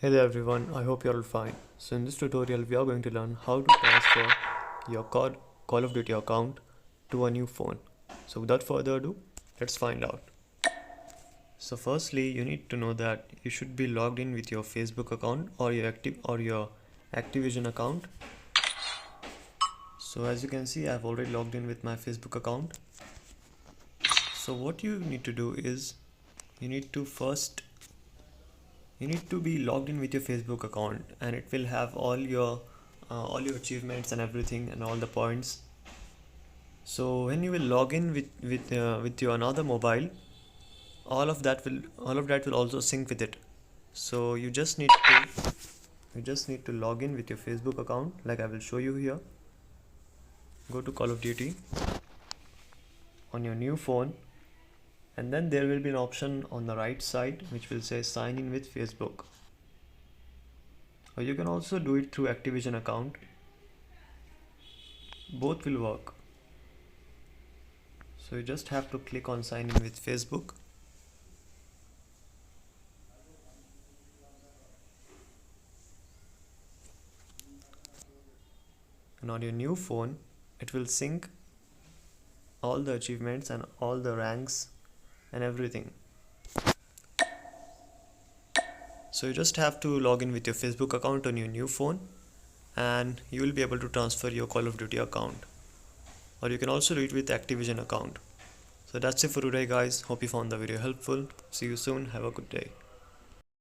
Hey there everyone, I hope you're all fine. So in this tutorial we are going to learn how to transfer your COD Call of Duty account to a new phone. So without further ado, let's find out. So firstly, you need to know that you should be logged in with your Facebook account or your Activision account. So as you can see, I've already logged in with my Facebook account. So what you need to do is you need to be logged in with your Facebook account, and it will have all your achievements and everything and all the points. So when you will log in with your another mobile, all of that will also sync with it. So you just need to log in with your Facebook account, like I will show you here. Go to Call of Duty on your new phone, and then there will be an option on the right side which will say sign in with Facebook, or you can also do it through Activision account. Both will work. So you just have to click on sign in with Facebook. And on your new phone, it will sync all the achievements and all the ranks and everything. So you just have to log in with your Facebook account on your new phone, and you will be able to transfer your Call of Duty account, or you can also do it with Activision account. So that's it for today guys. Hope you found the video helpful. See you soon. Have a good day.